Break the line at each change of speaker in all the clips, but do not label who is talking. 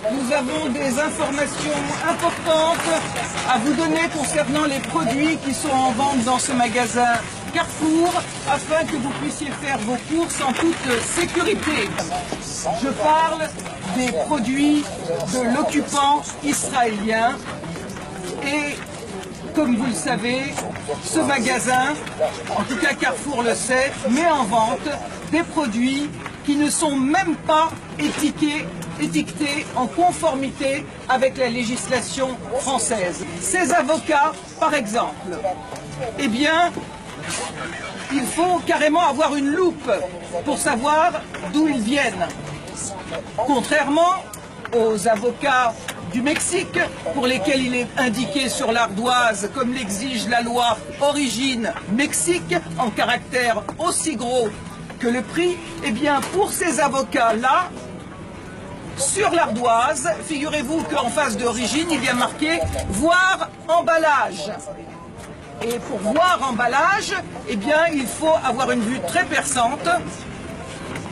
Nous avons des informations importantes à vous donner concernant les produits qui sont en vente dans ce magasin Carrefour, afin que vous puissiez faire vos courses en toute sécurité. Je parle des produits de l'occupant israélien et, comme vous le savez, ce magasin, en tout cas Carrefour le sait, met en vente des produits qui ne sont même pas étiquetés en conformité avec la législation française. Ces avocats, par exemple, eh bien, il faut carrément avoir une loupe pour savoir d'où ils viennent. Contrairement aux avocats du Mexique, pour lesquels il est indiqué sur l'ardoise, comme l'exige la loi Origine Mexique, en caractère aussi gros que le prix, eh bien pour ces avocats-là, sur l'ardoise, figurez-vous qu'en face d'Origine, il y a marqué « Voir emballage ». Et pour voir emballage, eh bien il faut avoir une vue très perçante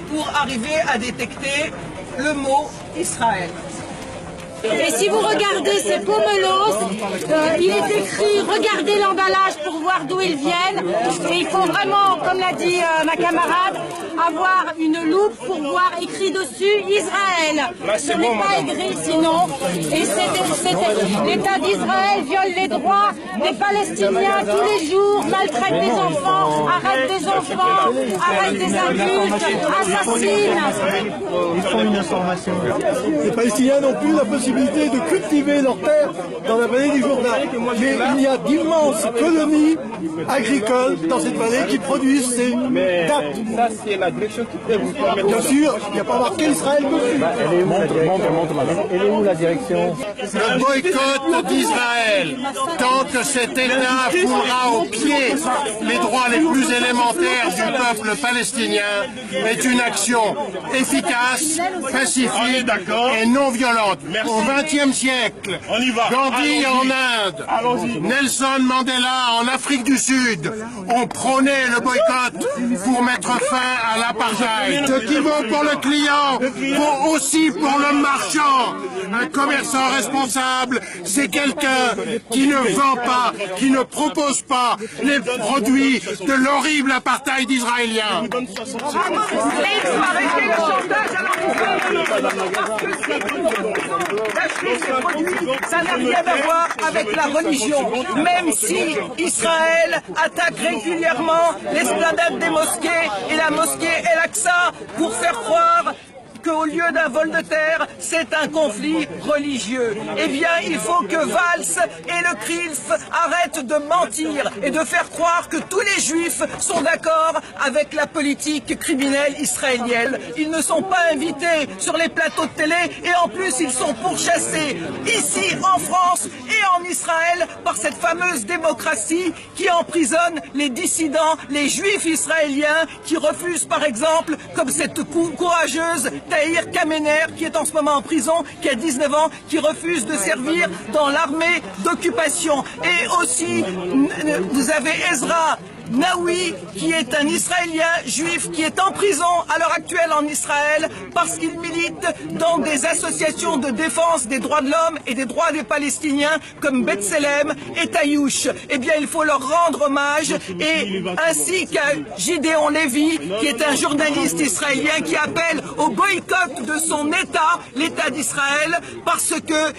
pour arriver à détecter le mot Israël.
Et si vous regardez ces pomelos, il est écrit « Regardez l'emballage pour voir d'où ils viennent ». Et il faut vraiment, comme l'a dit ma camarade, avoir une loupe pour voir écrit dessus « Israël ». Ce n'est pas écrit sinon. Et l'État d'Israël viole les droits des Palestiniens tous les jours, maltraite des enfants, arrête des enfants, arrête des adultes, assassine.
Ils font une information. Les Palestiniens n'ont plus la possibilité de cultiver leurs terres dans la vallée du Jourdain. Mais il y a d'immenses colonies agricoles dans cette vallée qui produisent ces dattes.
Ça, c'est la direction qui peut vous permettre.
Bien sûr, il n'y a pas marqué Israël dessus.
Elle est où la direction?
Le boycott d'Israël, tant que cet État foulera aux pieds les droits les plus élémentaires du peuple palestinien, est une action efficace, pacifique et non violente. Au XXe siècle, Gandhi en Inde, Nelson Mandela en Afrique du Sud ont prôné le boycott pour mettre fin à l'apartheid. Ce qui vaut pour le client vaut aussi pour le marchand. Un commerçant responsable, c'est quelqu'un qui ne vend pas, qui ne propose pas les produits de l'horrible apartheid israélien.
Ça n'a rien à voir avec la religion, même si Israël attaque régulièrement l'esplanade des mosquées et la mosquée El-Aqsa pour faire croire qu'au lieu d'un vol de terre, c'est un conflit religieux. Eh bien, il faut que Valls et le CRIF arrêtent de mentir et de faire croire que tous les juifs sont d'accord avec la politique criminelle israélienne. Ils ne sont pas invités sur les plateaux de télé et en plus, ils sont pourchassés ici en France et en Israël par cette fameuse démocratie qui emprisonne les dissidents, les juifs israéliens qui refusent par exemple, comme cette courageuse Tahir Kamener qui est en ce moment en prison, qui a 19 ans, qui refuse de servir dans l'armée d'occupation. Et aussi, vous avez Ezra Naoui, qui est un Israélien juif qui est en prison à l'heure actuelle en Israël parce qu'il milite dans des associations de défense des droits de l'homme et des droits des Palestiniens comme B'Tselem et Taïouch. Eh bien, il faut leur rendre hommage et ainsi qu'à Gideon Lévy, qui est un journaliste israélien qui appelle au boycott de son État, l'État d'Israël, parce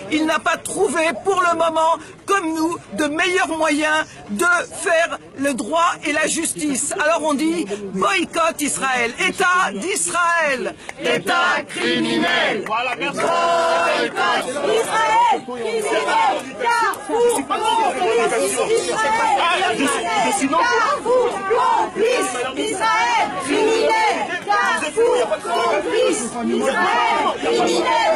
qu'il n'a pas trouvé pour le moment, comme nous, de meilleurs moyens de faire le droit et la justice. Alors on dit boycott Israël, État d'Israël, État criminel.
Voilà, merci.
Boycott Israël, criminel, Carrefour, complice Israël, Carrefour, complice Israël, criminel, Carrefour, complice Israël, criminel,